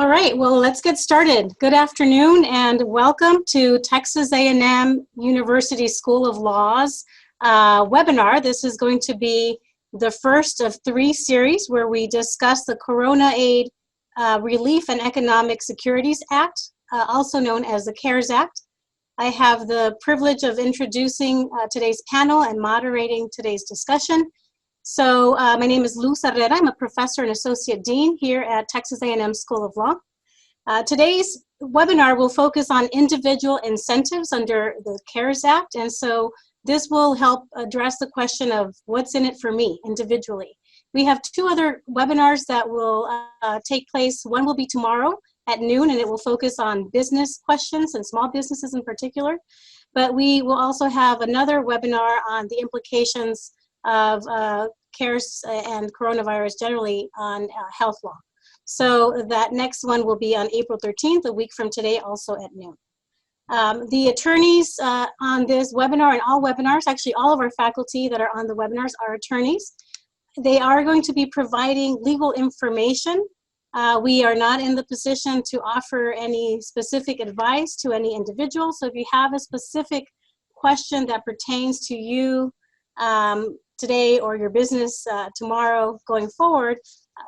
All right, well, let's get started. Good afternoon and welcome to Texas A&M University School of Law's webinar. This is going to be the first of 3 series where we discuss the Corona Aid Relief and Economic Securities Act, also known as the CARES Act. I have the privilege of introducing today's panel and moderating today's discussion. So my name is Luz Herrera. I'm a professor and associate dean here at Texas A&M School of Law. Today's webinar will focus on individual incentives under the CARES Act, and so this will help address the question of what's in it for me individually. We have 2 other webinars that will take place. One will be tomorrow at noon, and it will focus on business questions and small businesses in particular. But we will also have another webinar on the implications of CARES and coronavirus generally on health law. So that next one will be on April 13th, a week from today, also at noon. The attorneys on this webinar and all webinars, actually all of our faculty that are on the webinars are attorneys. They are going to be providing legal information. We are not in the position to offer any specific advice to any individual. So if you have a specific question that pertains to you today or your business tomorrow going forward,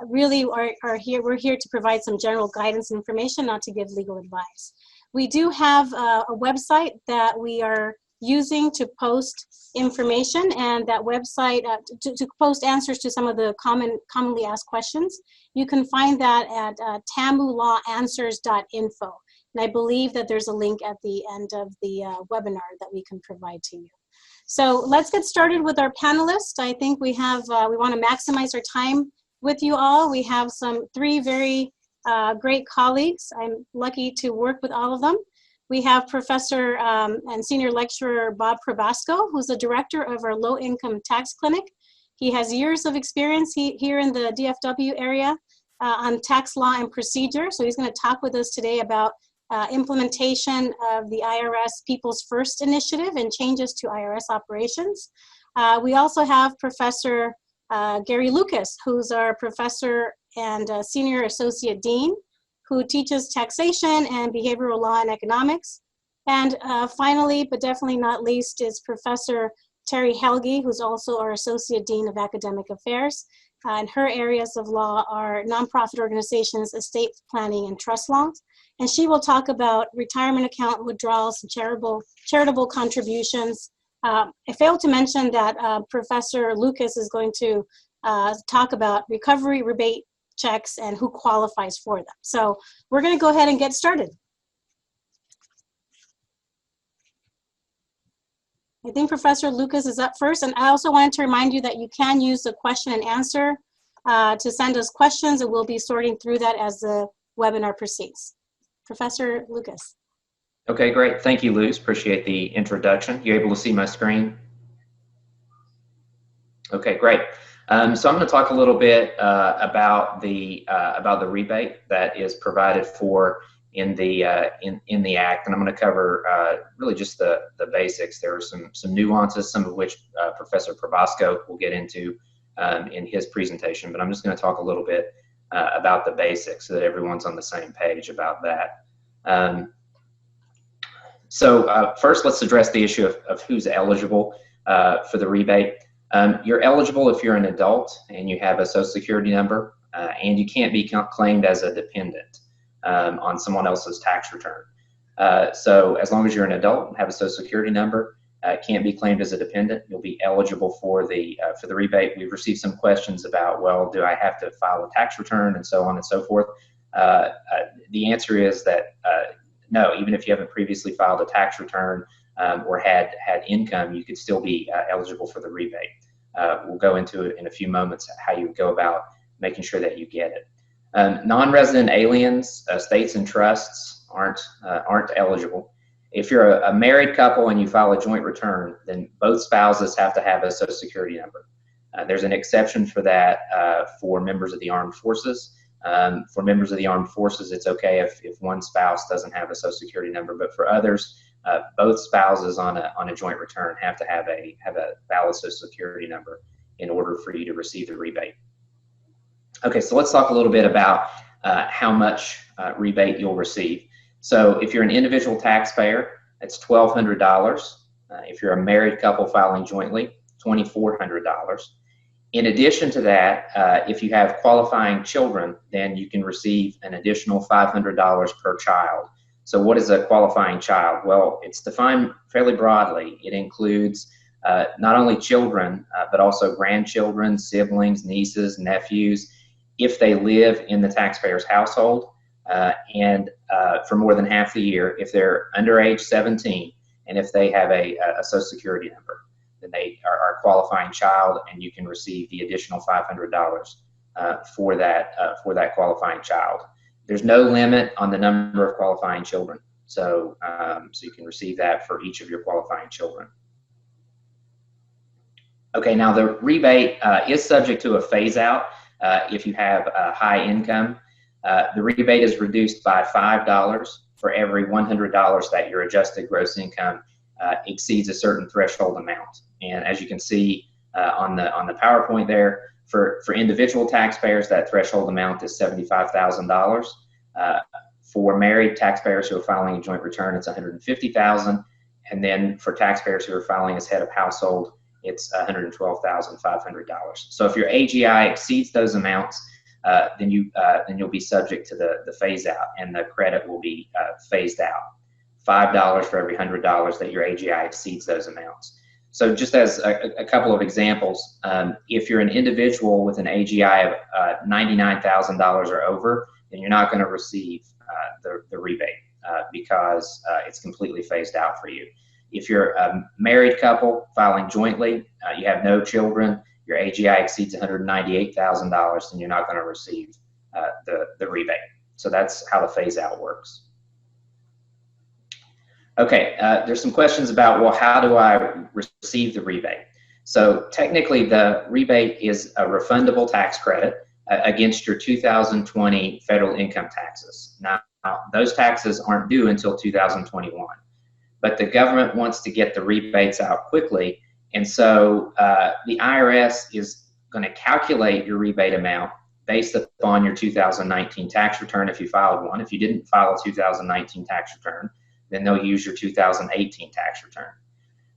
really we're here to provide some general guidance and information, not to give legal advice. We do have a website that we are using to post information, and that website to post answers to some of the commonly asked questions. You can find that at tamulawAnswers.info, and I believe that there's a link at the end of the webinar that we can provide to you. So let's get started with our panelists. I think we want to maximize our time with you all. We have 3 very great colleagues. I'm lucky to work with all of them. We have Professor and Senior Lecturer Bob Probasco, who's the director of our Low Income Tax Clinic. He has years of experience here in the DFW area on tax law and procedure. So he's going to talk with us today about implementation of the IRS People's First Initiative and changes to IRS Operations. We also have Professor Gary Lucas, who's our professor and senior associate dean, who teaches taxation and behavioral law and economics. And finally, but definitely not least, is Professor Terri Helge, who's also our associate dean of academic affairs. And her areas of law are nonprofit organizations, estate planning, and trust laws. And she will talk about retirement account withdrawals and charitable contributions. I failed to mention that Professor Lucas is going to talk about recovery rebate checks and who qualifies for them. So we're going to go ahead and get started. I think Professor Lucas is up first, and I also wanted to remind you that you can use the question and answer to send us questions, and we'll be sorting through that as the webinar proceeds. Professor Lucas. Okay, great. Thank you, Luz. Appreciate the introduction. You able to see my screen? Okay, great. So I'm going to talk a little bit about the rebate that is provided for in the Act, and I'm going to cover really just the basics. There are some nuances, some of which Professor Probasco will get into in his presentation, but I'm just going to talk a little bit about the basics so that everyone's on the same page about that. So first, let's address the issue of who's eligible for the rebate. You're eligible if you're an adult and you have a Social Security number, and you can't be claimed as a dependent on someone else's tax return. So as long as you're an adult and have a Social Security number, can't be claimed as a dependent, you'll be eligible for the rebate. We've received some questions about, well, do I have to file a tax return and so on and so forth? The answer is that no, even if you haven't previously filed a tax return or had income, you could still be eligible for the rebate. We'll go into it in a few moments how you go about making sure that you get it. Non-resident aliens, states and trusts aren't eligible. If you're a married couple and you file a joint return, then both spouses have to have a Social Security number. There's an exception for that for members of the armed forces. For members of the armed forces, it's okay if one spouse doesn't have a Social Security number, but for others, both spouses on a joint return have to have a valid Social Security number in order for you to receive the rebate. Okay, so let's talk a little bit about how much rebate you'll receive. So if you're an individual taxpayer, it's $1,200. If you're a married couple filing jointly, $2,400. In addition to that, if you have qualifying children, then you can receive an additional $500 per child. So what is a qualifying child? Well, it's defined fairly broadly. It includes not only children, but also grandchildren, siblings, nieces, nephews, if they live in the taxpayer's household, and for more than half the year, if they're under age 17, and if they have a Social Security number, then they are a qualifying child, and you can receive the additional $500 for that qualifying child. There's no limit on the number of qualifying children, so you can receive that for each of your qualifying children. Okay, now the rebate is subject to a phase out if you have a high income. The rebate is reduced by $5 for every $100 that your adjusted gross income exceeds a certain threshold amount. And as you can see on the PowerPoint there, for individual taxpayers, that threshold amount is $75,000. For married taxpayers who are filing a joint return, it's $150,000. And then for taxpayers who are filing as head of household, it's $112,500. So if your AGI exceeds those amounts, then you'll be subject to the phase out, and the credit will be phased out. $5 for every $100 that your AGI exceeds those amounts. So just as a couple of examples, if you're an individual with an AGI of $99,000 or over, then you're not going to receive the rebate because it's completely phased out for you. If you're a married couple filing jointly, you have no children, your AGI exceeds $198,000, then you're not going to receive the rebate. So that's how the phase out works. Okay, there's some questions about, well, how do I receive the rebate? So technically the rebate is a refundable tax credit against your 2020 federal income taxes. Now, those taxes aren't due until 2021, but the government wants to get the rebates out quickly, and so the IRS is going to calculate your rebate amount based upon your 2019 tax return if you filed one. If you didn't file a 2019 tax return, then they'll use your 2018 tax return.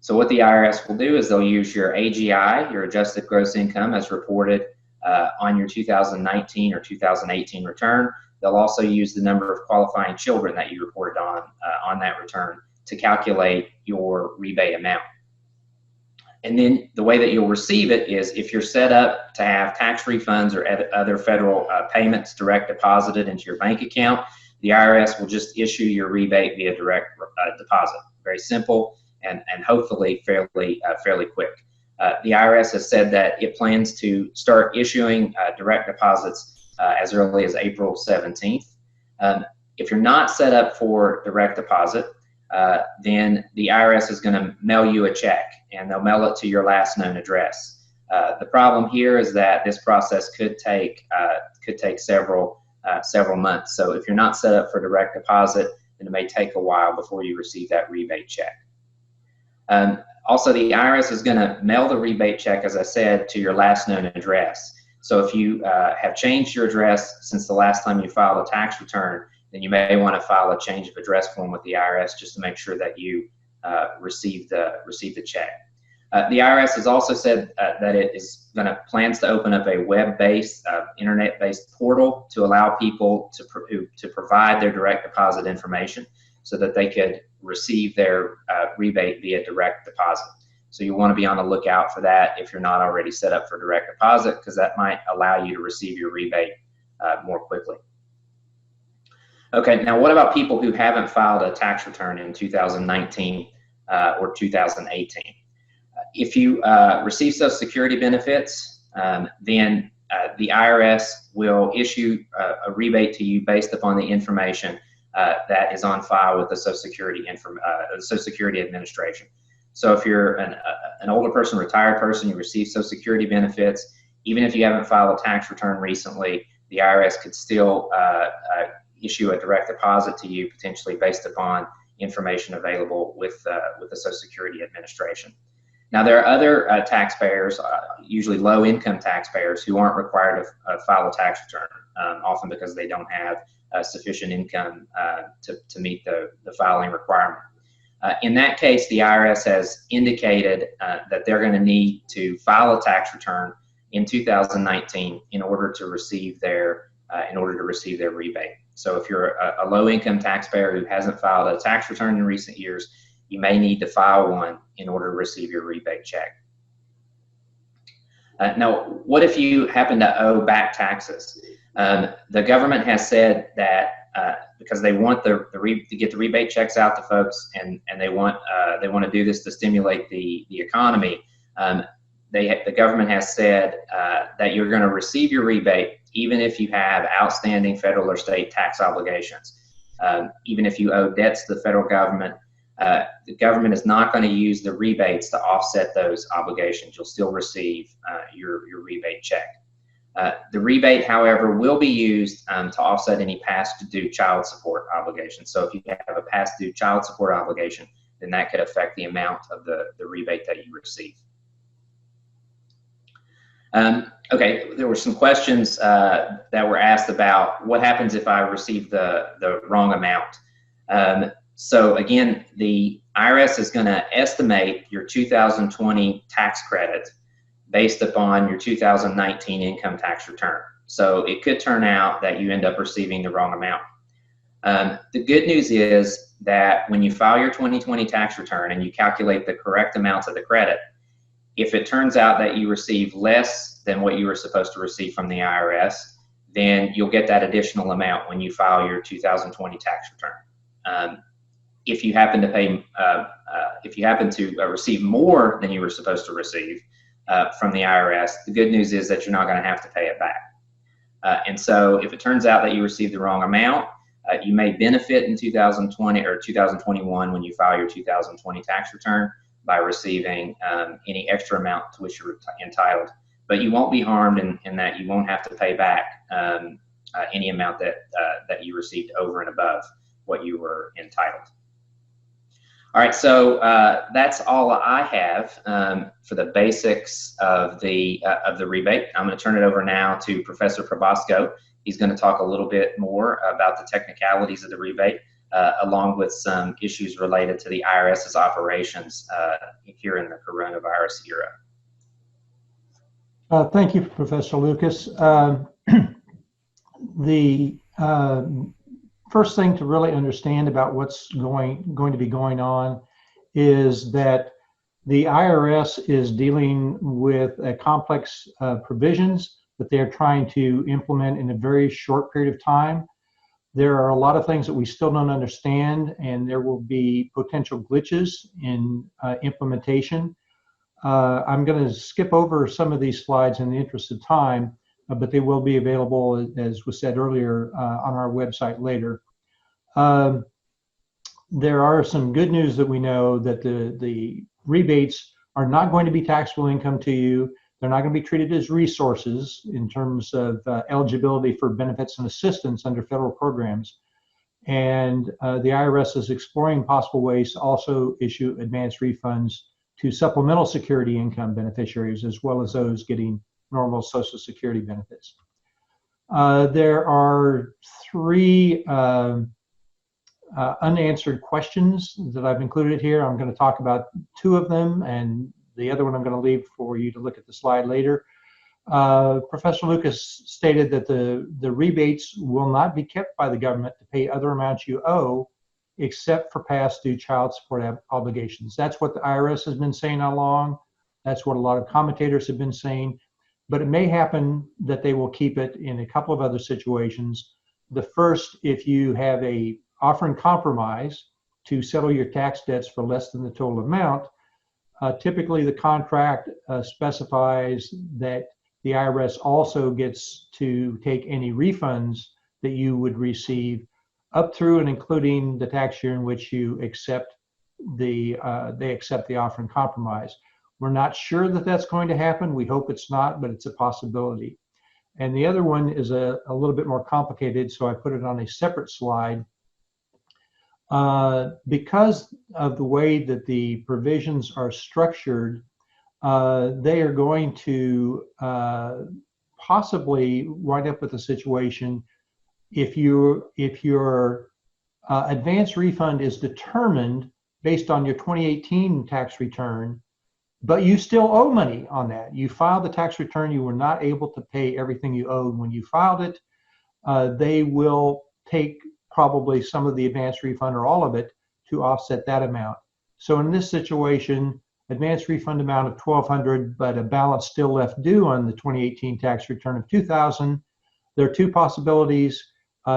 So what the IRS will do is they'll use your AGI, your adjusted gross income, as reported on your 2019 or 2018 return. They'll also use the number of qualifying children that you reported on that return to calculate your rebate amount. And then the way that you'll receive it is if you're set up to have tax refunds or other federal payments direct deposited into your bank account, the IRS will just issue your rebate via direct deposit. Very simple and hopefully fairly quick. The IRS has said that it plans to start issuing direct deposits as early as April 17th. If you're not set up for direct deposit, then the IRS is going to mail you a check, and they'll mail it to your last known address. The problem here is that this process could take several months. So if you're not set up for direct deposit, then it may take a while before you receive that rebate check. Also, the IRS is going to mail the rebate check, as I said, to your last known address. So if you have changed your address since the last time you filed a tax return, then you may want to file a change of address form with the IRS just to make sure that you receive the check. The IRS has also said that it is plans to open up a web-based, internet-based portal to allow people to provide their direct deposit information so that they could receive their rebate via direct deposit. So you want to be on the lookout for that if you're not already set up for direct deposit, because that might allow you to receive your rebate more quickly. Okay, now what about people who haven't filed a tax return in 2019 or 2018? If you receive Social Security benefits, then the IRS will issue a rebate to you based upon the information that is on file with the Social Security Administration. So if you're an older person, retired person, you receive Social Security benefits, even if you haven't filed a tax return recently, the IRS could still issue a direct deposit to you, potentially based upon information available with the Social Security Administration. Now, there are other taxpayers, usually low-income taxpayers, who aren't required to file a tax return, often because they don't have sufficient income to meet the filing requirement. In that case, the IRS has indicated that they're going to need to file a tax return in 2019 in order to receive their rebate. So if you're a low-income taxpayer who hasn't filed a tax return in recent years, you may need to file one in order to receive your rebate check. Now, what if you happen to owe back taxes? The government has said that because they want to get the rebate checks out to folks, and they want to do this to stimulate the economy. The government has said that you're going to receive your rebate even if you have outstanding federal or state tax obligations. Even if you owe debts to the federal government, the government is not going to use the rebates to offset those obligations. You'll still receive your rebate check. The rebate, however, will be used to offset any past due child support obligations. So if you have a past due child support obligation, then that could affect the amount of the rebate that you receive. Okay, there were some questions that were asked about what happens if I receive the wrong amount. So again, the IRS is going to estimate your 2020 tax credit based upon your 2019 income tax return. So it could turn out that you end up receiving the wrong amount. The good news is that when you file your 2020 tax return and you calculate the correct amounts of the credit, if it turns out that you receive less than what you were supposed to receive from the IRS, then you'll get that additional amount when you file your 2020 tax return. If you happen to receive more than you were supposed to receive from the IRS, the good news is that you're not going to have to pay it back. And so if it turns out that you received the wrong amount, you may benefit in 2020 or 2021 when you file your 2020 tax return by receiving any extra amount to which you're entitled. But you won't be harmed in that you won't have to pay back any amount that you received over and above what you were entitled. All right, so that's all I have for the basics of the rebate. I'm going to turn it over now to Professor Probasco. He's going to talk a little bit more about the technicalities of the rebate, along with some issues related to the IRS's operations here in the coronavirus era. Thank you, Professor Lucas. The first thing to really understand about what's going to be going on is that the IRS is dealing with complex provisions that they're trying to implement in a very short period of time. There are a lot of things that we still don't understand, and there will be potential glitches in implementation. I'm going to skip over some of these slides in the interest of time, but they will be available, as was said earlier, on our website later. There are some good news that we know that the rebates are not going to be taxable income to you. They're not going to be treated as resources in terms of eligibility for benefits and assistance under federal programs. And the IRS is exploring possible ways to also issue advance refunds to supplemental security income beneficiaries, as well as those getting normal Social Security benefits. There are three unanswered questions that I've included here. I'm going to talk about two of them, and the other one I'm going to leave for you to look at the slide later. Professor Lucas stated that the rebates will not be kept by the government to pay other amounts you owe, except for past due child support obligations. That's what the IRS has been saying all along. That's what a lot of commentators have been saying. But it may happen that they will keep it in a couple of other situations. The first, if you have a offer in compromise to settle your tax debts for less than the total amount, typically the contract specifies that the IRS also gets to take any refunds that you would receive up through and including the tax year in which you accept they accept the offer in compromise. We're not sure that that's going to happen. We hope it's not, but it's a possibility. And the other one is a little bit more complicated, so I put it on a separate slide. Because of the way that the provisions are structured, they are going to possibly wind up with a situation if your advance refund is determined based on your 2018 tax return, but you still owe money on that. You filed the tax return, you were not able to pay everything you owed when you filed it. They will take probably some of the advance refund or all of it to offset that amount. So in this situation, advance refund amount of $1,200, but a balance still left due on the 2018 tax return of $2,000. There are two possibilities.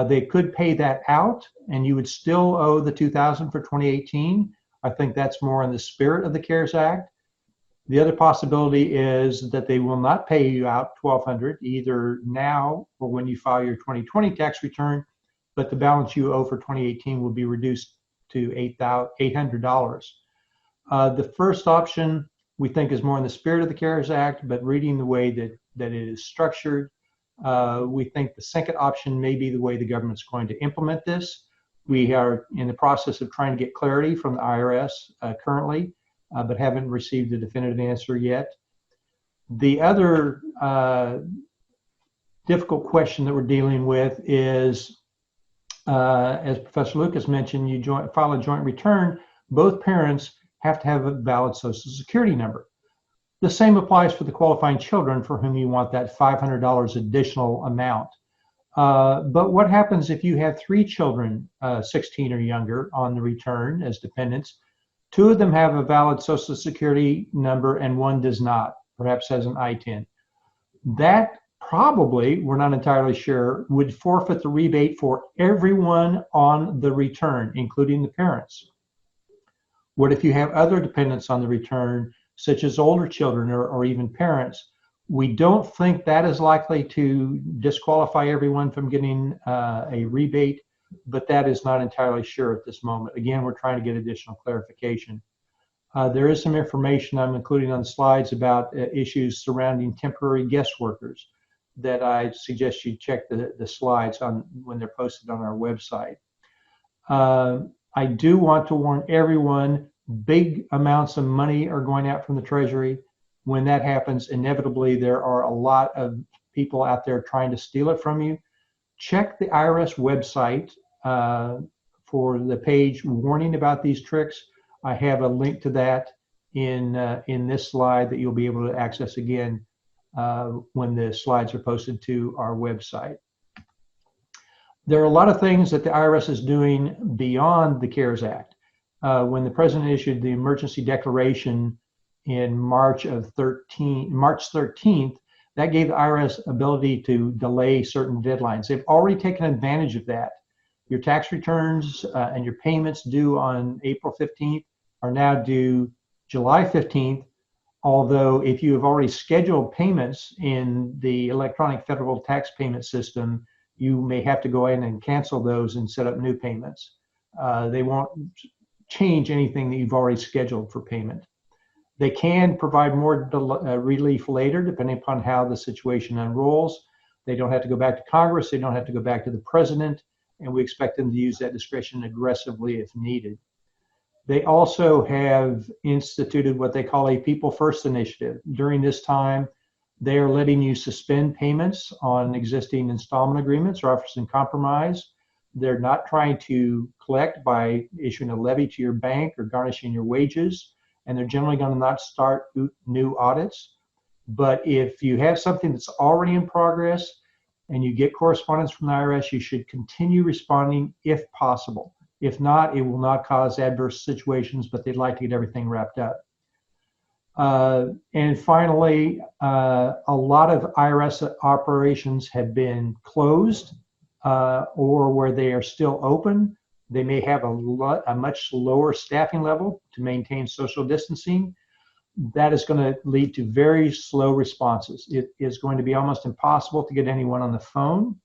They could pay that out and you would still owe the $2,000 for 2018. I think that's more in the spirit of the CARES Act. The other possibility is that they will not pay you out $1,200 either now or when you file your 2020 tax return, but the balance you owe for 2018 will be reduced to $800. The first option we think is more in the spirit of the CARES Act, but reading the way that it is structured, we think the second option may be the way the government's going to implement this. We are in the process of trying to get clarity from the IRS currently, but haven't received a definitive answer yet. The other difficult question that we're dealing with is, as Professor Lucas mentioned, you file a joint return, both parents have to have a valid Social Security number. The same applies for the qualifying children for whom you want that $500 additional amount. But what happens if you have 3 children, 16 or younger, on the return as dependents? 2 of them have a valid Social Security number and 1 does not, perhaps has an ITIN. That probably, we're not entirely sure, would forfeit the rebate for everyone on the return, including the parents. What if you have other dependents on the return, such as older children or even parents? We don't think that is likely to disqualify everyone from getting a rebate, but that is not entirely sure at this moment. Again, we're trying to get additional clarification. There is some information I'm including on the slides about issues surrounding temporary guest workers that I suggest you check the slides on when they're posted on our website. I do want to warn everyone, big amounts of money are going out from the Treasury. When that happens, inevitably there are a lot of people out there trying to steal it from you. Check the IRS website for the page warning about these tricks. I have a link to that in this slide that you'll be able to access again when the slides are posted to our website. There are a lot of things that the IRS is doing beyond the CARES Act. When the president issued the emergency declaration in March 13th, that gave the IRS ability to delay certain deadlines. They've already taken advantage of that. Your tax returns and your payments due on April 15th are now due July 15th, although if you have already scheduled payments in the electronic federal tax payment system, you may have to go in and cancel those and set up new payments. They won't change anything that you've already scheduled for payment. They can provide more relief later, depending upon how the situation unrolls. They don't have to go back to Congress. They don't have to go back to the president, and we expect them to use that discretion aggressively if needed. They also have instituted what they call a People First initiative. During this time, they are letting you suspend payments on existing installment agreements or offers in compromise. They're not trying to collect by issuing a levy to your bank or garnishing your wages, and they're generally going to not start new audits. But if you have something that's already in progress and you get correspondence from the IRS, you should continue responding if possible. If not, it will not cause adverse situations, but they'd like to get everything wrapped up. And finally, a lot of IRS operations have been closed or where they are still open. They may have a much lower staffing level to maintain social distancing. That is going to lead to very slow responses. It is going to be almost impossible to get anyone on the phone.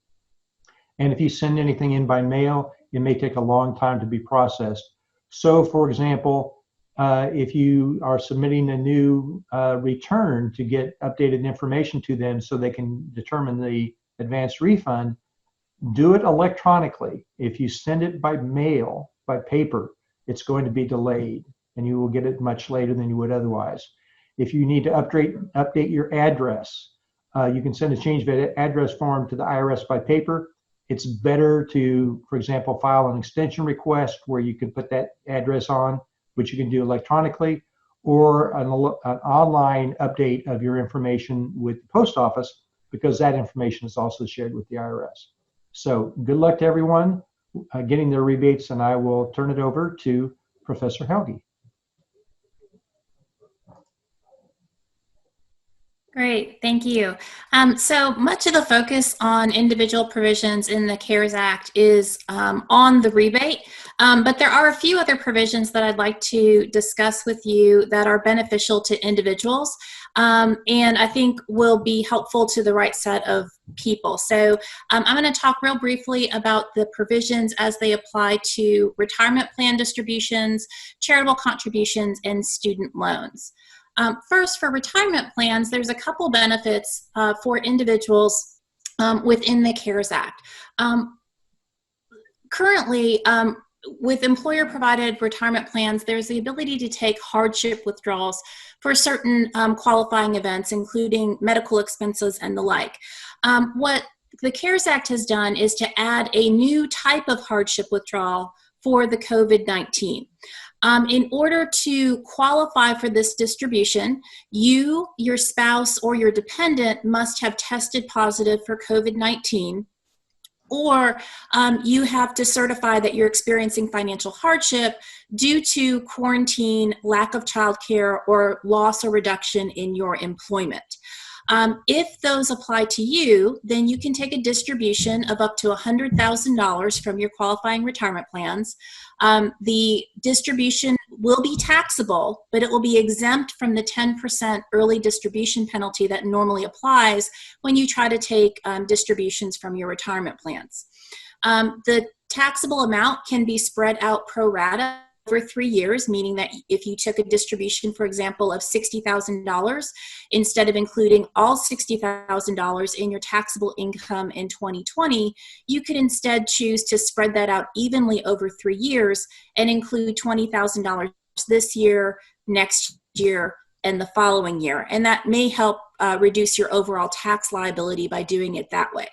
And if you send anything in by mail, it may take a long time to be processed. So, for example, if you are submitting a new return to get updated information to them so they can determine the advance refund, do it electronically. If you send it by mail, by paper, it's going to be delayed and you will get it much later than you would otherwise. If you need to update your address, you can send a change of address form to the IRS by paper. It's better to, for example, file an extension request where you can put that address on, which you can do electronically, or an online update of your information with the post office, because that information is also shared with the IRS. So good luck to everyone getting their rebates, and I will turn it over to Professor Helge. Great, thank you. So much of the focus on individual provisions in the CARES Act is on the rebate, but there are a few other provisions that I'd like to discuss with you that are beneficial to individuals, and I think will be helpful to the right set of people. So I'm going to talk real briefly about the provisions as they apply to retirement plan distributions, charitable contributions, and student loans. First, for retirement plans, there's a couple benefits for individuals within the CARES Act. Currently, with employer-provided retirement plans, there's the ability to take hardship withdrawals for certain qualifying events, including medical expenses and the like. What the CARES Act has done is to add a new type of hardship withdrawal for the COVID-19. In order to qualify for this distribution, you, your spouse, or your dependent must have tested positive for COVID-19, or you have to certify that you're experiencing financial hardship due to quarantine, lack of childcare, or loss or reduction in your employment. If those apply to you, then you can take a distribution of up to $100,000 from your qualifying retirement plans. The distribution will be taxable, but it will be exempt from the 10% early distribution penalty that normally applies when you try to take distributions from your retirement plans. The taxable amount can be spread out pro rata over 3 years, meaning that if you took a distribution, for example, of $60,000, instead of including all $60,000 in your taxable income in 2020, you could instead choose to spread that out evenly over 3 years and include $20,000 this year, next year, and the following year. And that may help reduce your overall tax liability by doing it that way.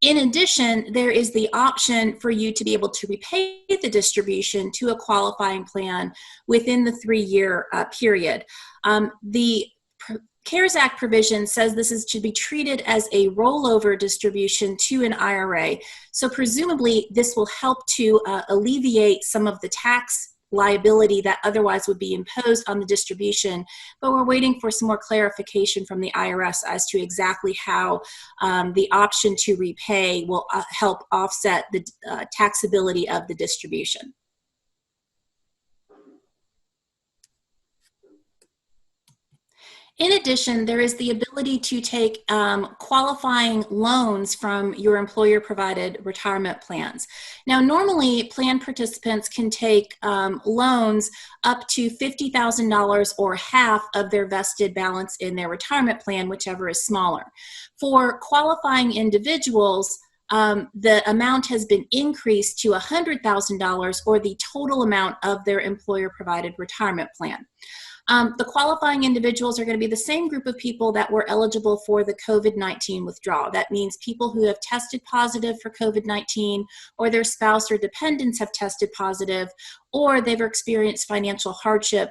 In addition, there is the option for you to be able to repay the distribution to a qualifying plan within the 3-year period. The CARES Act provision says this is to be treated as a rollover distribution to an IRA. So presumably this will help to alleviate some of the tax liability that otherwise would be imposed on the distribution, but we're waiting for some more clarification from the IRS as to exactly how the option to repay will help offset the taxability of the distribution. In addition, there is the ability to take qualifying loans from your employer-provided retirement plans. Now, normally, plan participants can take loans up to $50,000 or half of their vested balance in their retirement plan, whichever is smaller. For qualifying individuals, the amount has been increased to $100,000 or the total amount of their employer-provided retirement plan. The qualifying individuals are going to be the same group of people that were eligible for the COVID-19 withdrawal. That means people who have tested positive for COVID-19, or their spouse or dependents have tested positive, or they've experienced financial hardship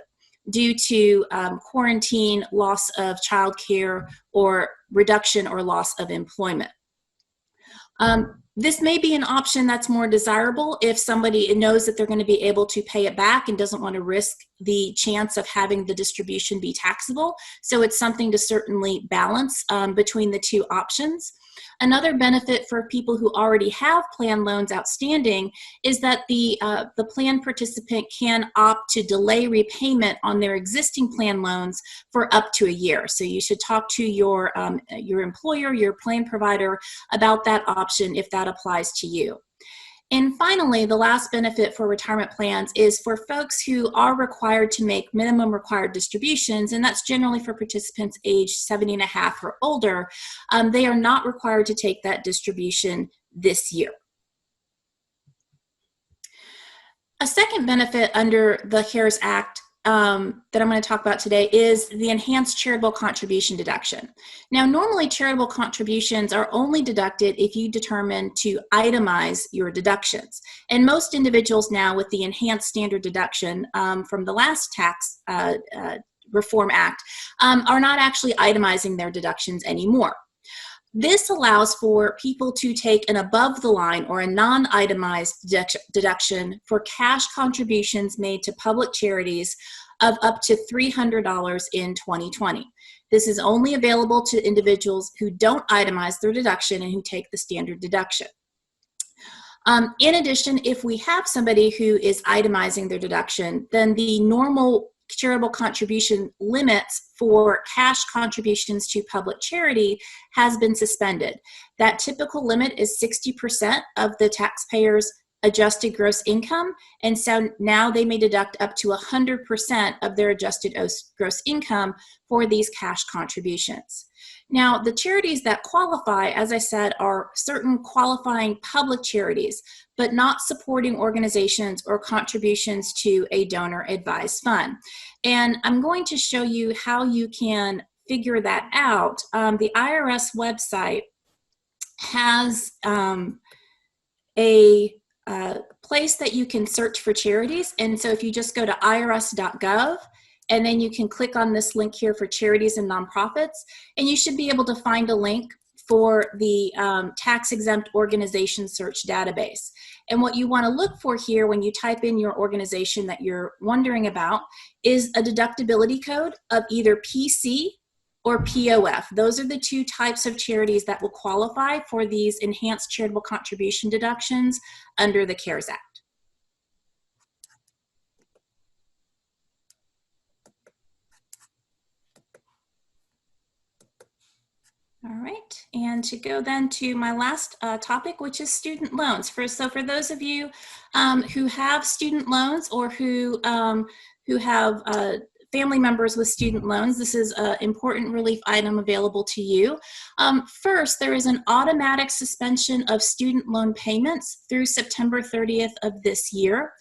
due to quarantine, loss of childcare, or reduction or loss of employment. This may be an option that's more desirable if somebody knows that they're going to be able to pay it back and doesn't want to risk the chance of having the distribution be taxable. So it's something to certainly balance between the two options. Another benefit for people who already have plan loans outstanding is that the plan participant can opt to delay repayment on their existing plan loans for up to a year. So you should talk to your employer, your plan provider, about that option if that applies to you. And finally, the last benefit for retirement plans is for folks who are required to make minimum required distributions, and that's generally for participants aged 70 and a half or older. They are not required to take that distribution this year. A second benefit under the CARES Act that I'm going to talk about today is the enhanced charitable contribution deduction. Now, normally charitable contributions are only deducted if you determine to itemize your deductions. And most individuals now with the enhanced standard deduction from the last tax Reform Act are not actually itemizing their deductions anymore. This allows for people to take an above the line or a non-itemized deduction for cash contributions made to public charities of up to $300 in 2020. This is only available to individuals who don't itemize their deduction and who take the standard deduction. In addition, if we have somebody who is itemizing their deduction, then the normal charitable contribution limits for cash contributions to public charity has been suspended. That typical limit is 60% of the taxpayer's adjusted gross income, and so now they may deduct up to 100% of their adjusted gross income for these cash contributions. Now, the charities that qualify, as I said, are certain qualifying public charities, but not supporting organizations or contributions to a donor-advised fund. And I'm going to show you how you can figure that out. The IRS website has a place that you can search for charities. And so if you just go to irs.gov, and then you can click on this link here for charities and nonprofits, and you should be able to find a link for the tax-exempt organization search database. And what you want to look for here when you type in your organization that you're wondering about is a deductibility code of either PC or POF. Those are the two types of charities that will qualify for these enhanced charitable contribution deductions under the CARES Act. All right, and to go then to my last topic, which is student loans. So for those of you who have student loans or who have family members with student loans, this is an important relief item available to you. First, there is an automatic suspension of student loan payments through September 30th of this year.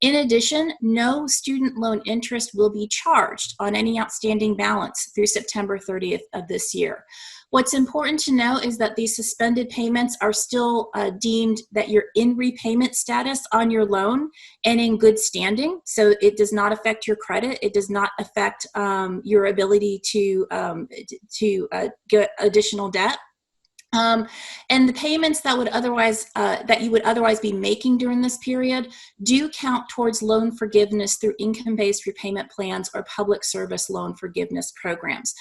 In addition, no student loan interest will be charged on any outstanding balance through September 30th of this year. What's important to know is that these suspended payments are still deemed that you're in repayment status on your loan and in good standing. So it does not affect your credit. It does not affect your ability to get additional debt. And the payments that you would otherwise be making during this period do count towards loan forgiveness through income-based repayment plans or public service loan forgiveness programs.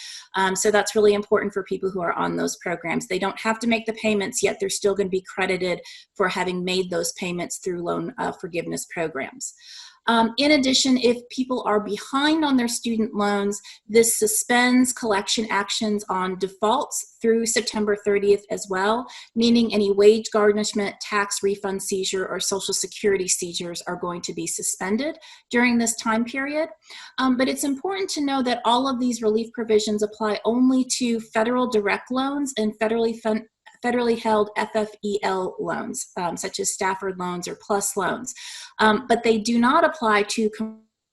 So that's really important for people who are on those programs. They don't have to make the payments, yet they're still going to be credited for having made those payments through loan forgiveness programs. In addition, if people are behind on their student loans, this suspends collection actions on defaults through September 30th as well, meaning any wage garnishment, tax refund seizure, or Social Security seizures are going to be suspended during this time period. But it's important to know that all of these relief provisions apply only to federal direct loans and federally held FFEL loans, such as Stafford loans or PLUS loans. But they do not apply to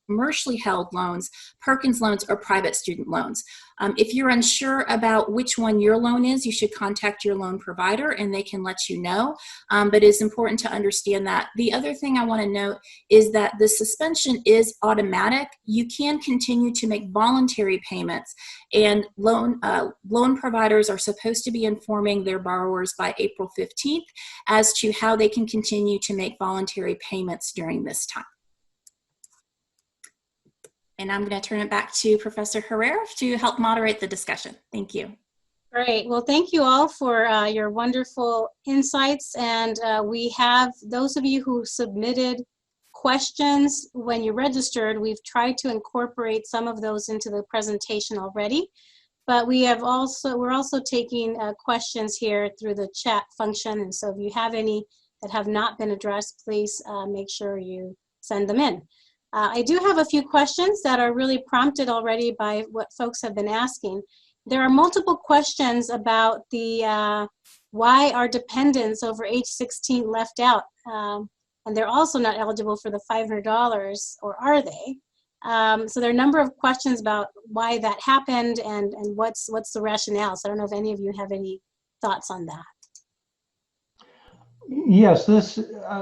commercially held loans, Perkins loans, or private student loans. If you're unsure about which one your loan is, you should contact your loan provider and they can let you know. But it's important to understand that. The other thing I want to note is that the suspension is automatic. You can continue to make voluntary payments, and loan providers are supposed to be informing their borrowers by April 15th as to how they can continue to make voluntary payments during this time. And I'm going to turn it back to Professor Herrera to help moderate the discussion. Thank you. Great. Well, thank you all for your wonderful insights. And we have those of you who submitted questions when you registered. We've tried to incorporate some of those into the presentation already. But we're also taking questions here through the chat function. And so if you have any that have not been addressed, please make sure you send them in. I do have a few questions that are really prompted already by what folks have been asking. There are multiple questions about the why are dependents over age 16 left out? And they're also not eligible for the $500, or are they? So there are a number of questions about why that happened and what's the rationale. So I don't know if any of you have any thoughts on that. Yes, this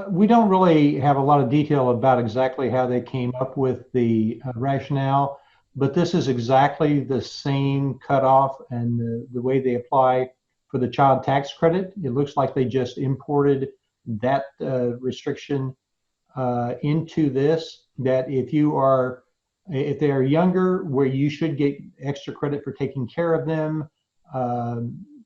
we don't really have a lot of detail about exactly how they came up with the rationale, but this is exactly the same cutoff and the way they apply for the child tax credit. It looks like they just imported that restriction into this, that if they are younger, where you should get extra credit for taking care of them,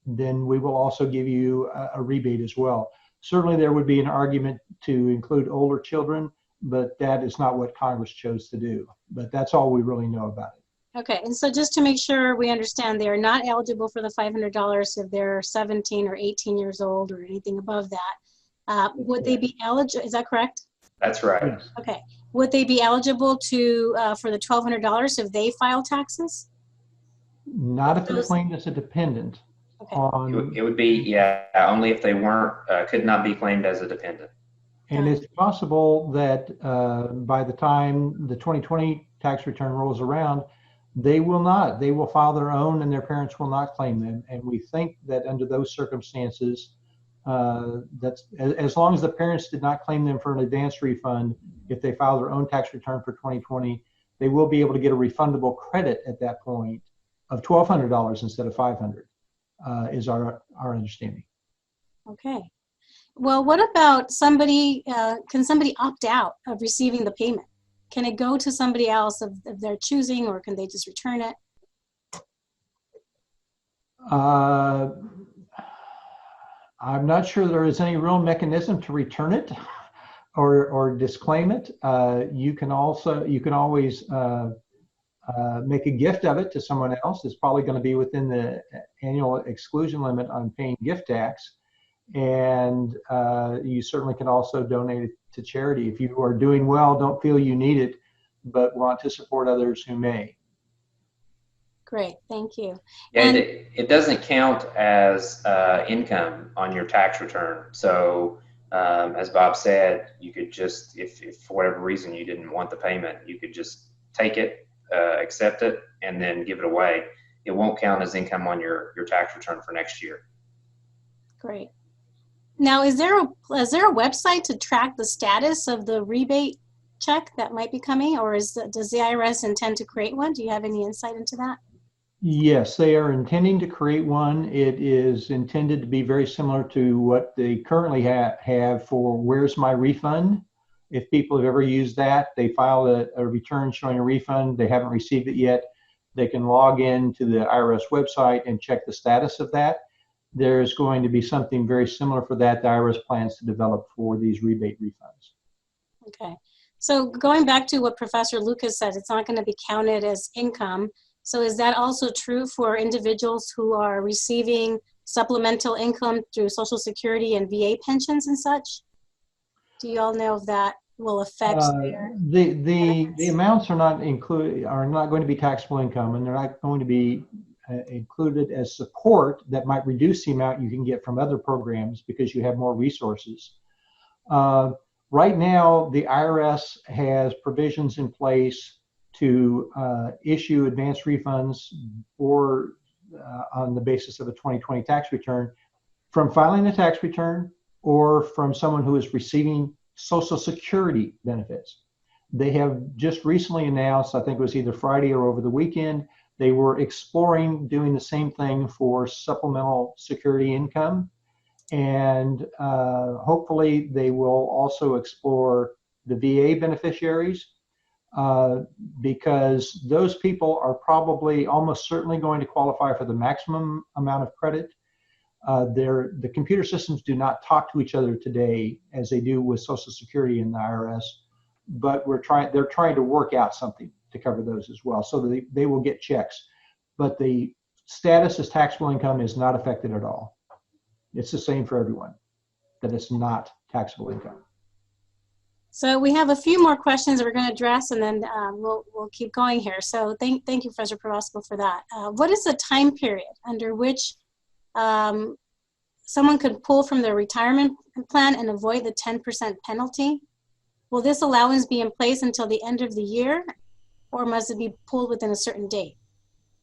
then we will also give you a rebate as well. Certainly there would be an argument to include older children, but that is not what Congress chose to do. But that's all we really know about it. Okay, and so just to make sure we understand, they are not eligible for the $500 if they're 17 or 18 years old or anything above that. Would they be eligible? Is that correct? That's right. Yes. Okay. Would they be eligible to for the $1,200 if they file taxes? Not if they're claimed as a dependent. Okay. It would be, yeah, only if they weren't, could not be claimed as a dependent. And it's possible that by the time the 2020 tax return rolls around, they will not. They will file their own and their parents will not claim them. And we think that under those circumstances, that's as long as the parents did not claim them for an advance refund, if they file their own tax return for 2020, they will be able to get a refundable credit at that point of $1,200 instead of $500, is our understanding. Okay. Well, what about somebody, can somebody opt out of receiving the payment? Can it go to somebody else of their choosing, or can they just return it? I'm not sure there is any real mechanism to return it or disclaim it. You can always make a gift of it to someone else. It's probably going to be within the annual exclusion limit on paying gift tax. And you certainly can also donate it to charity. If you are doing well, don't feel you need it, but want to support others who may. Great, thank you. Yeah, And it doesn't count as income on your tax return. So as Bob said, you could just, if for whatever reason you didn't want the payment, you could just take it, accept it, and then give it away. It won't count as income on your tax return for next year. great. Now, is there a website to track the status of the rebate check that might be coming, or does the IRS intend to create one? Do you have any insight into that? Yes, they are intending to create one. It is intended to be very similar to what they currently have for Where's My Refund. If people have ever used that, they file a return showing a refund, they haven't received it yet, they can log in to the IRS website and check the status of that. There's going to be something very similar for that the IRS plans to develop for these rebate refunds. Okay. So going back to what Professor Lucas said, it's not going to be counted as income. So is that also true for individuals who are receiving supplemental income through Social Security and VA pensions and such? Do you all know if that will affect their the amounts are not going to be taxable income, and they're not going to be included as support that might reduce the amount you can get from other programs because you have more resources. Right now, the IRS has provisions in place to issue advance refunds or on the basis of a 2020 tax return from filing a tax return or from someone who is receiving Social Security benefits. They have just recently announced, I think it was either Friday or over the weekend, they were exploring doing the same thing for supplemental security income. And hopefully they will also explore the VA beneficiaries because those people are probably almost certainly going to qualify for the maximum amount of credit. The computer systems do not talk to each other today as they do with Social Security and the IRS, but they're trying to work out something to cover those as well. So they will get checks, but the status as taxable income is not affected at all. It's the same for everyone, that it's not taxable income. So we have a few more questions that we're going to address, and then we'll keep going here. So thank you, Professor Probasco, for that. What is the time period under which someone could pull from their retirement plan and avoid the 10% penalty? Will this allowance be in place until the end of the year? or must it be pulled within a certain date?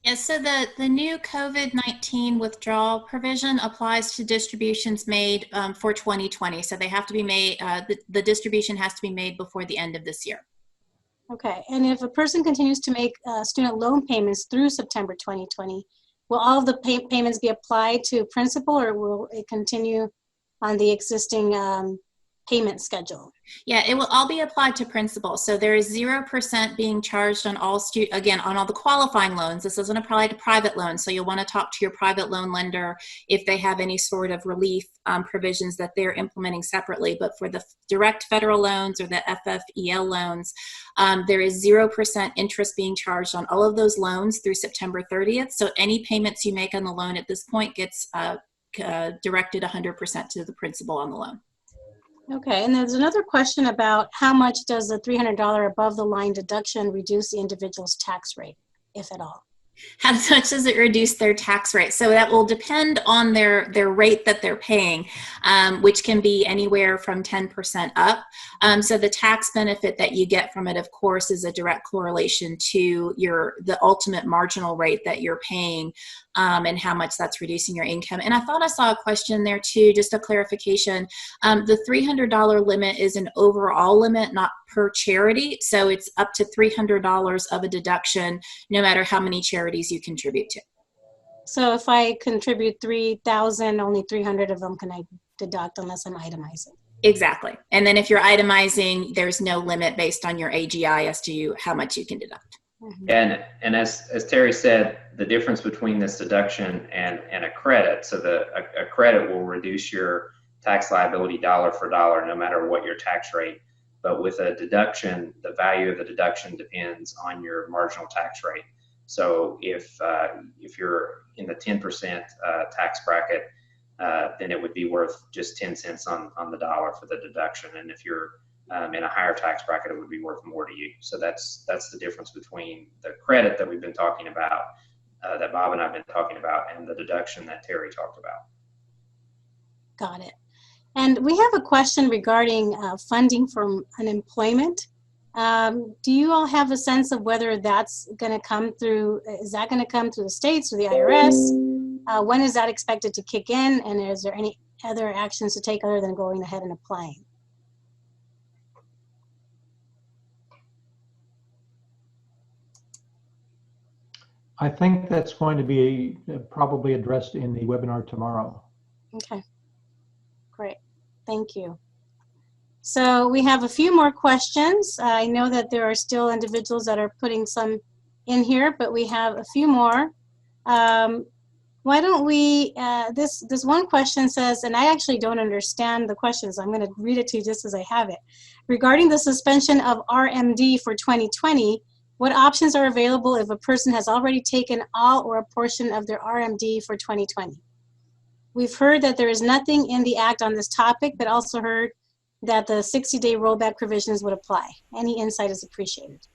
Yeah, so the new COVID-19 withdrawal provision applies to distributions made for 2020. So they have to be made, the distribution has to be made before the end of this year. Okay, and if a person continues to make student loan payments through September 2020, will all of the payments be applied to principal, or will it continue on the existing payment schedule? Yeah, it will all be applied to principal. So there is 0% being charged on all on all the qualifying loans. This doesn't apply to private loans. So you'll want to talk to your private loan lender if they have any sort of relief provisions that they're implementing separately. But for the direct federal loans or the FFEL loans, there is 0% interest being charged on all of those loans through September 30th. So any payments you make on the loan at this point gets directed 100% to the principal on the loan. Okay, and there's another question about how much does the $300 above the line deduction reduce the individual's tax rate, if at all? How much does it reduce their tax rate? So that will depend on their rate that they're paying, which can be anywhere from 10% up. So the tax benefit that you get from it, of course, is a direct correlation to the ultimate marginal rate that you're paying, and how much that's reducing your income. And I thought I saw a question there too, just a clarification. The $300 limit is an overall limit, not per charity. So it's up to $300 of a deduction, no matter how many charities you contribute to. So if I contribute 3,000, only 300 of them can I deduct unless I'm itemizing? Exactly. And then if you're itemizing, there's no limit based on your AGI as to how much you can deduct. Mm-hmm. And as Terri said, the difference between this deduction and a credit, so a credit will reduce your tax liability dollar for dollar, no matter what your tax rate. But with a deduction, the value of the deduction depends on your marginal tax rate. So if you're in the 10% tax bracket, then it would be worth just 10 cents on the dollar for the deduction. And if you're in a higher tax bracket, it would be worth more to you. So that's the difference between the credit that we've been talking about, that Bob and I have been talking about, and the deduction that Terri talked about. Got it. And we have a question regarding funding from unemployment. Do you all have a sense of whether that's going to come through? Is that going to come through the states or the IRS? When is that expected to kick in? And is there any other actions to take other than going ahead and applying? I think that's going to be probably addressed in the webinar tomorrow. Okay, great. Thank you. So we have a few more questions. I know that there are still individuals that are putting some in here, but we have a few more. Why don't we, this one question says, and I actually don't understand the questions. I'm going to read it to you just as I have it. Regarding the suspension of RMD for 2020, what options are available if a person has already taken all or a portion of their RMD for 2020? We've heard that there is nothing in the Act on this topic, but also heard that the 60-day rollback provisions would apply. Any insight is appreciated.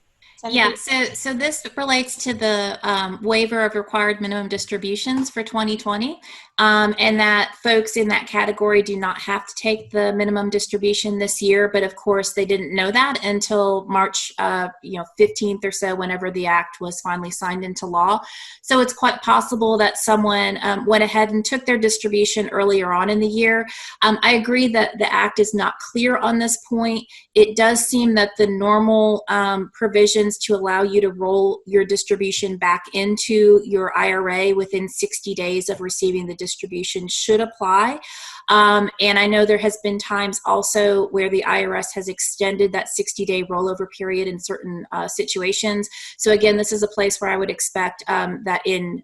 Yeah, so this relates to the waiver of required minimum distributions for 2020, and that folks in that category do not have to take the minimum distribution this year, but of course they didn't know that until March 15th or so, whenever the act was finally signed into law. So it's quite possible that someone went ahead and took their distribution earlier on in the year. I agree that the act is not clear on this point. It does seem that the normal provisions to allow you to roll your distribution back into your IRA within 60 days of receiving the distribution should apply. And I know there has been times also where the IRS has extended that 60-day rollover period in certain situations. So again, this is a place where I would expect that in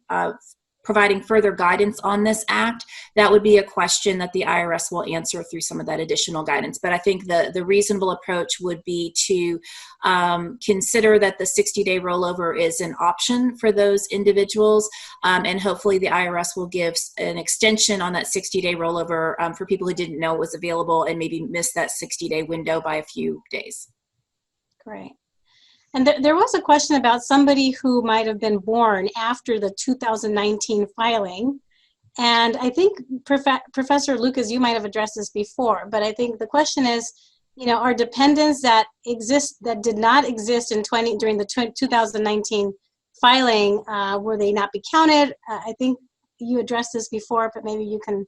providing further guidance on this act, that would be a question that the IRS will answer through some of that additional guidance. But I think the reasonable approach would be to consider that the 60-day rollover is an option for those individuals, and hopefully the IRS will give an extension on that 60-day rollover for people who didn't know it was available and maybe missed that 60-day window by a few days. Great. And there was a question about somebody who might have been born after the 2019 filing. And I think, Professor Lucas, you might have addressed this before, but I think the question is, are dependents that did not exist during the 2019 filing, will they not be counted? I think you addressed this before, but maybe you can.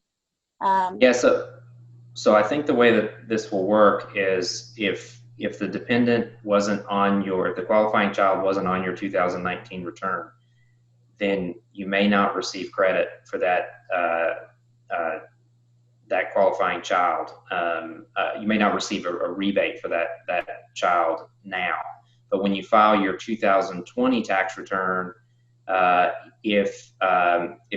Yeah, so I think the way that this will work is if the dependent wasn't on the qualifying child wasn't on your 2019 return, then you may not receive credit for that qualifying child. You may not receive a rebate for that child now. But when you file your 2020 tax return, if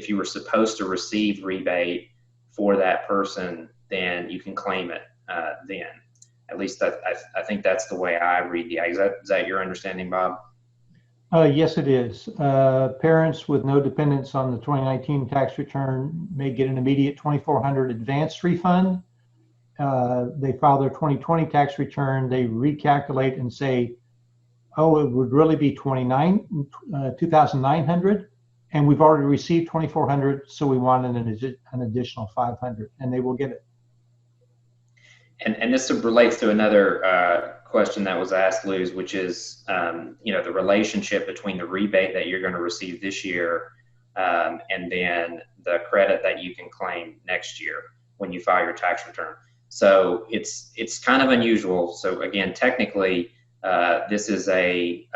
you were supposed to receive rebate for that person, then you can claim it then. At least I think that's the way I read the. Is that your understanding, Bob? Yes, it is. Parents with no dependents on the 2019 tax return may get an immediate $2,400 advance refund. They file their 2020 tax return, they recalculate and say, oh, it would really be $2,900, and we've already received $2,400, so we want an additional $500, and they will get it. And this relates to another question that was asked, Luz, which is, the relationship between the rebate that you're going to receive this year and then the credit that you can claim next year when you file your tax return. So it's kind of unusual. So again, technically, this is a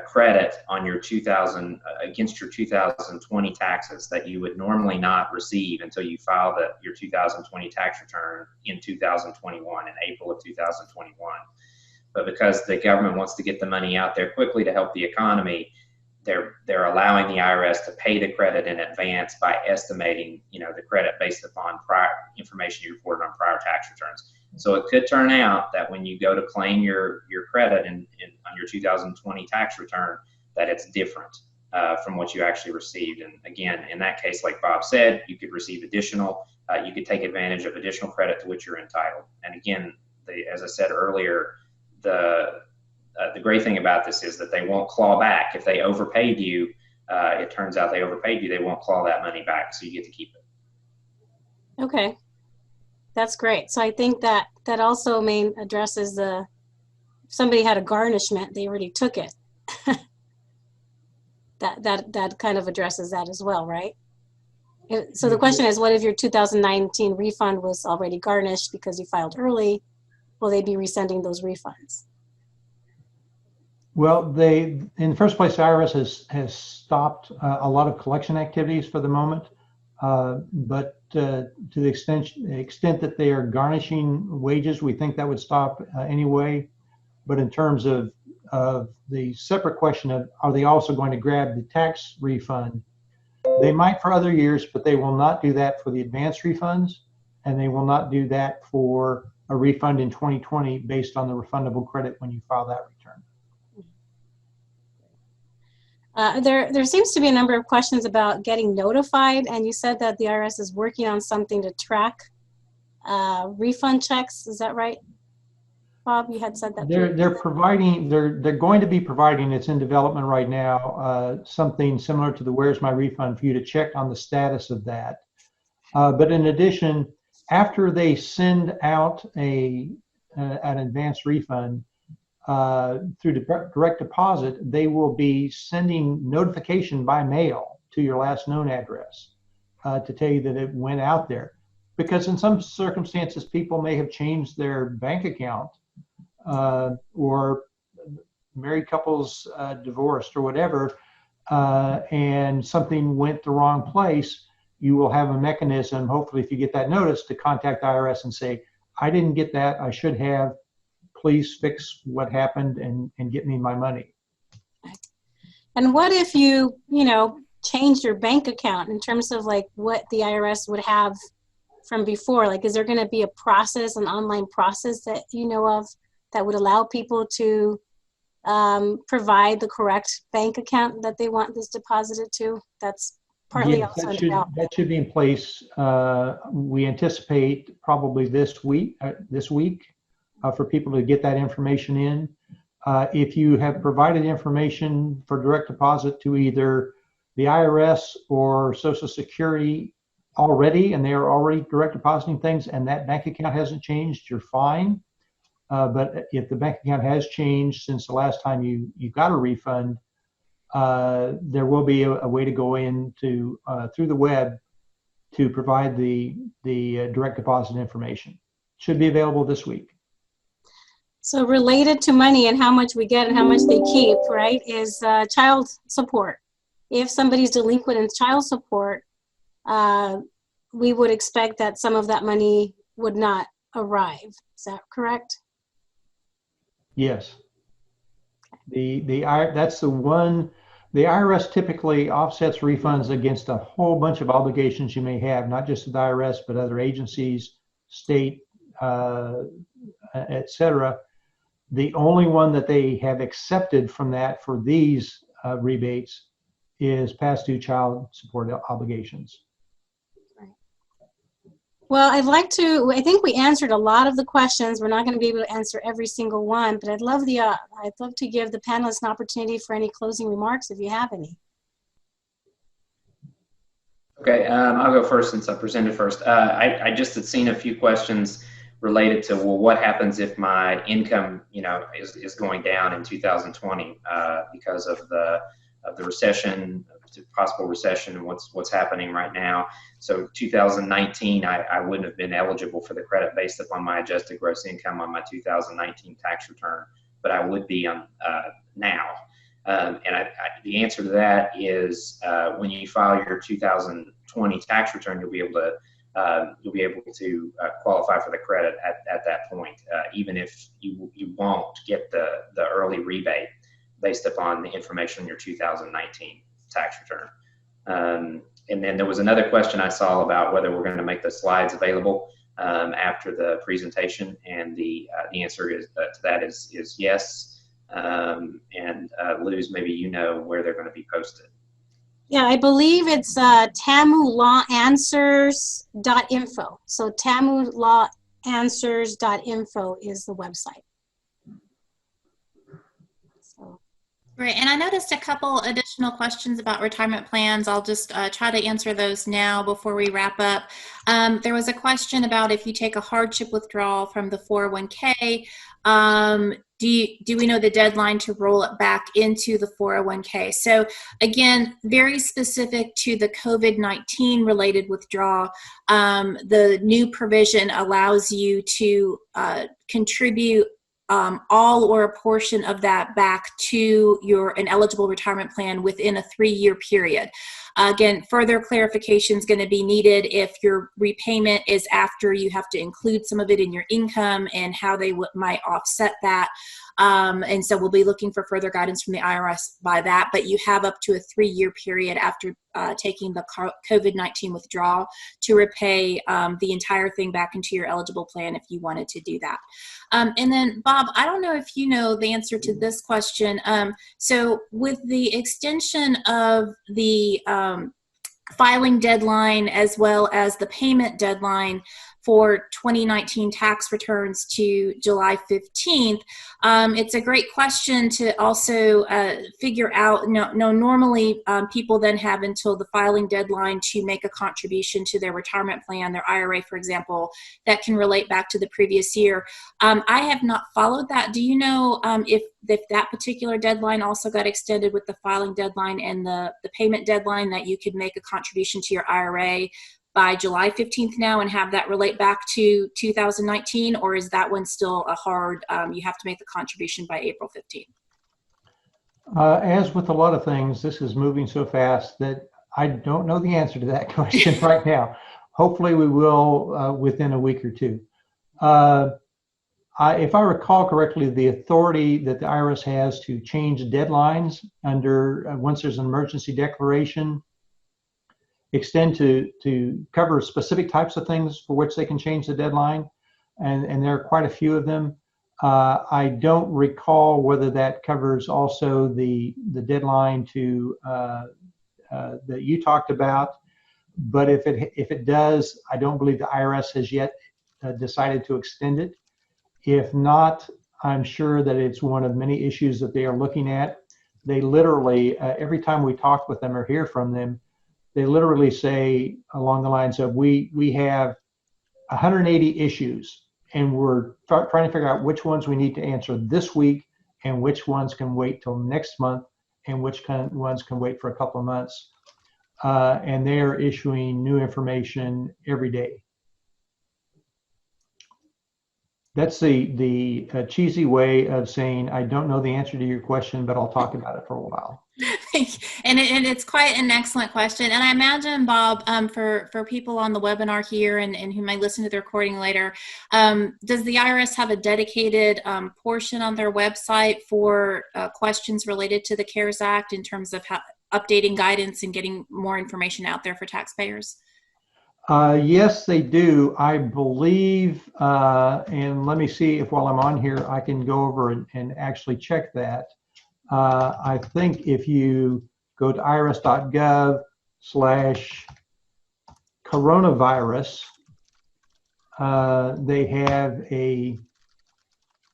credit on your against your 2020 taxes that you would normally not receive until you file your 2020 tax return in 2021, in April of 2021. But because the government wants to get the money out there quickly to help the economy, they're allowing the IRS to pay the credit in advance by estimating, the credit based upon prior information you reported on prior tax returns. So it could turn out that when you go to claim your credit on your 2020 tax return, that it's different from what you actually received. And again, in that case, like Bob said, you could receive you could take advantage of additional credit to which you're entitled. And again, as I said earlier, the great thing about this is that they won't claw back. If they overpaid you, it turns out they overpaid you, they won't claw that money back, so you get to keep it. Okay. That's great. So I think that also addresses if somebody had a garnishment, they already took it. that kind of addresses that as well, right? So the question is, what if your 2019 refund was already garnished because you filed early? Will they be resending those refunds? Well, in the first place, the IRS has stopped a lot of collection activities for the moment. But to the extent that they are garnishing wages, we think that would stop anyway. But in terms of the separate question of, are they also going to grab the tax refund? They might for other years, but they will not do that for the advance refunds, and they will not do that for a refund in 2020 based on the refundable credit when you file that return. There seems to be a number of questions about getting notified, and you said that the IRS is working on something to track refund checks. Is that right, Bob? You had said that. They're going to be providing, it's in development right now, something similar to the Where's My Refund for you to check on the status of that. But in addition, after they send out an advance refund, through direct deposit, they will be sending notification by mail to your last known address to tell you that it went out there. Because in some circumstances, people may have changed their bank account or married couples divorced or whatever, and something went the wrong place. You will have a mechanism, hopefully if you get that notice, to contact the IRS and say, I didn't get that, I should have. Please fix what happened and get me my money. And what if you changed your bank account in terms of like what the IRS would have from before? Like, is there going to be a process, an online process that you know of that would allow people to provide the correct bank account that they want this deposited to? That's partly also in development. That should be in place. We anticipate probably this week. For people to get that information in. If you have provided information for direct deposit to either the IRS or Social Security already, and they are already direct depositing things, and that bank account hasn't changed, you're fine. But if the bank account has changed since the last time you got a refund, there will be a way to go in to through the web to provide the direct deposit information. Should be available this week. So related to money and how much we get and how much they keep, right, is child support. If somebody's delinquent in child support, we would expect that some of that money would not arrive. Is that correct? Yes. That's the one. The IRS typically offsets refunds against a whole bunch of obligations you may have, not just the IRS, but other agencies, state, etc. The only one that they have accepted from that for these rebates is past due child support obligations. Well, I think we answered a lot of the questions. We're not going to be able to answer every single one, but I'd love to give the panelists an opportunity for any closing remarks if you have any. Okay, I'll go first since I presented first. I just had seen a few questions related to, well, what happens if my income, is going down in 2020 because of the recession, possible recession, and what's happening right now. So 2019, I wouldn't have been eligible for the credit based upon my adjusted gross income on my 2019 tax return, but I would be on now. The answer to that is when you file your 2020 tax return, you'll be able to qualify for the credit at that point, even if you won't get the early rebate based upon the information in your 2019 tax return. And then there was another question I saw about whether we're going to make the slides available after the presentation, and the answer to that is yes. Luz, maybe you know where they're going to be posted. Yeah, I believe it's TAMU Law Answers.info. So TAMU Law Answers.info is the website. Great, and I noticed a couple additional questions about retirement plans. I'll just try to answer those now before we wrap up. There was a question about if you take a hardship withdrawal from the 401k, do we know the deadline to roll it back into the 401k? So again, very specific to the COVID-19 related withdrawal, the new provision allows you to contribute all or a portion of that back to an eligible retirement plan within a 3-year period. Again, further clarification is going to be needed if your repayment is after you have to include some of it in your income and how they might offset that. And so we'll be looking for further guidance from the IRS by that, but you have up to a 3-year period after taking the COVID-19 withdrawal to repay the entire thing back into your eligible plan if you wanted to do that. And then Bob, I don't know if you know the answer to this question. So with the extension of the filing deadline as well as the payment deadline for 2019 tax returns to July 15th, it's a great question to also figure out. Normally people then have until the filing deadline to make a contribution to their retirement plan, their IRA, for example, that can relate back to the previous year. I have not followed that. Do you know if that particular deadline also got extended with the filing deadline and the payment deadline, that you could make a contribution to your IRA by July 15th now and have that relate back to 2019, or is that one still a hard, you have to make the contribution by April 15th? As with a lot of things, this is moving so fast that I don't know the answer to that question right now. Hopefully we will within a week or two. If I recall correctly, the authority that the IRS has to change deadlines once there's an emergency declaration extend to cover specific types of things for which they can change the deadline, and there are quite a few of them. I don't recall whether that covers also the deadline that you talked about, but if it does, I don't believe the IRS has yet decided to extend it. If not, I'm sure that it's one of many issues that they are looking at. They literally, every time we talk with them or hear from them, they literally say along the lines of, we have 180 issues, and we're trying to figure out which ones we need to answer this week and which ones can wait till next month and which ones can wait for a couple of months. And they are issuing new information every day. That's the cheesy way of saying, I don't know the answer to your question, but I'll talk about it for a while. And it's quite an excellent question. And I imagine, Bob, for people on the webinar here and who may listen to the recording later, does the IRS have a dedicated portion on their website for questions related to the CARES Act in terms of updating guidance and getting more information out there for taxpayers? Yes, they do. I believe, and let me see if while I'm on here, I can go over and actually check that. I think if you go to irs.gov/coronavirus, they have a,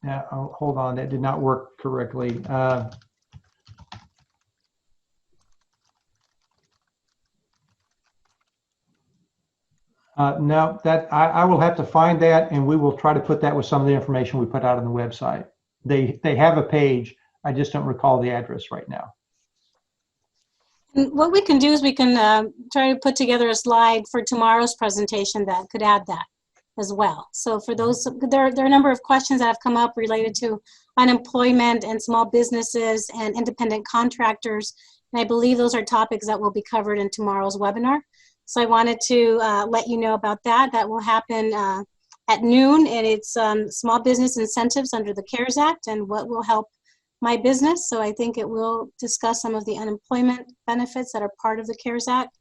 oh, hold on, that did not work correctly. No, that I will have to find that, and we will try to put that with some of the information we put out on the website. They have a page. I just don't recall the address right now. And what we can do is we can try to put together a slide for tomorrow's presentation that could add that as well. So for those, there are a number of questions that have come up related to unemployment and small businesses and independent contractors. And I believe those are topics that will be covered in tomorrow's webinar. So I wanted to let you know about that. That will happen at noon, and it's small business incentives under the CARES Act and what will help my business. So I think it will discuss some of the unemployment benefits that are part of the CARES Act.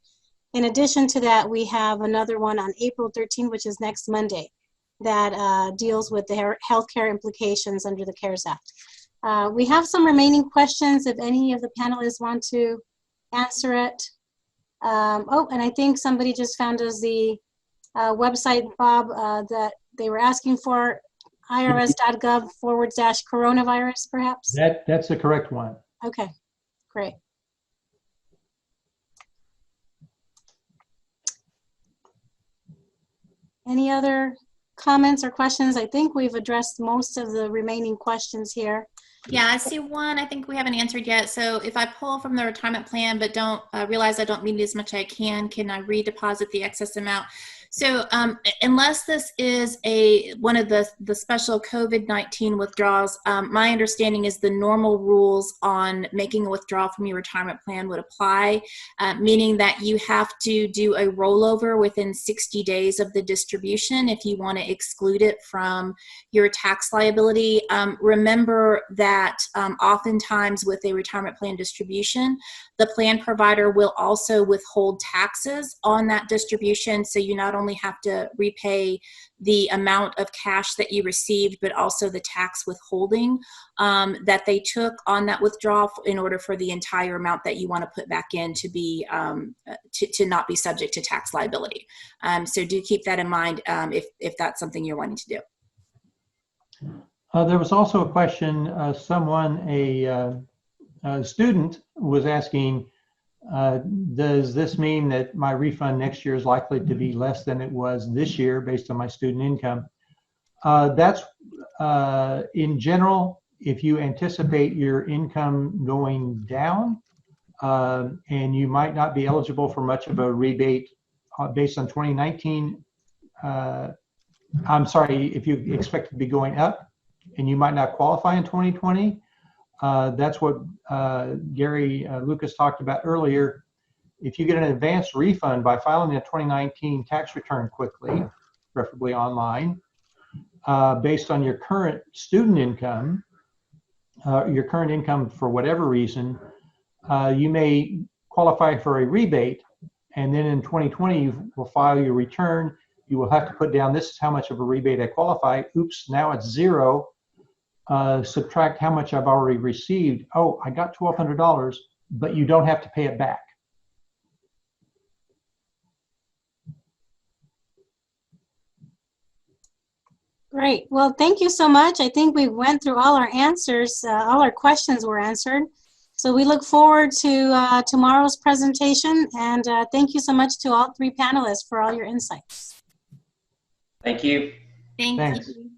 In addition to that, we have another one on April 13th, which is next Monday, that deals with the healthcare implications under the CARES Act. We have some remaining questions if any of the panelists want to answer it. Oh, and I think somebody just found us the website, Bob, that they were asking for, irs.gov/coronavirus, perhaps? That's the correct one. Okay, great. Any other comments or questions? I think we've addressed most of the remaining questions here. Yeah, I see one I think we haven't answered yet. So if I pull from the retirement plan but don't realize I don't need as much as I can I redeposit the excess amount? So unless this is one of the special COVID-19 withdrawals, my understanding is the normal rules on making a withdrawal from your retirement plan would apply, meaning that you have to do a rollover within 60 days of the distribution if you want to exclude it from your tax liability. Remember that oftentimes with a retirement plan distribution, the plan provider will also withhold taxes on that distribution, so you not only have to repay the amount of cash that you received, but also the tax withholding that they took on that withdrawal in order for the entire amount that you want to put back in to be to not be subject to tax liability. So do keep that in mind if that's something you're wanting to do. There was also a question, a student was asking, does this mean that my refund next year is likely to be less than it was this year based on my student income? That's in general, if you anticipate your income going down and you might not be eligible for much of a rebate based on 2019, I'm sorry, if you expect it to be going up and you might not qualify in 2020, that's what Gary Lucas talked about earlier. If you get an advanced refund by filing a 2019 tax return quickly, preferably online, based on your current student income, your current income for whatever reason, you may qualify for a rebate, and then in 2020 you will file your return. You will have to put down, this is how much of a rebate I qualify. Oops, now it's zero. Subtract how much I've already received. Oh, I got $1,200, but you don't have to pay it back. Great. Well, thank you so much. I think we went through all our answers. All our questions were answered. So we look forward to tomorrow's presentation. And thank you so much to all three panelists for all your insights. Thank you. Thank Thanks. you.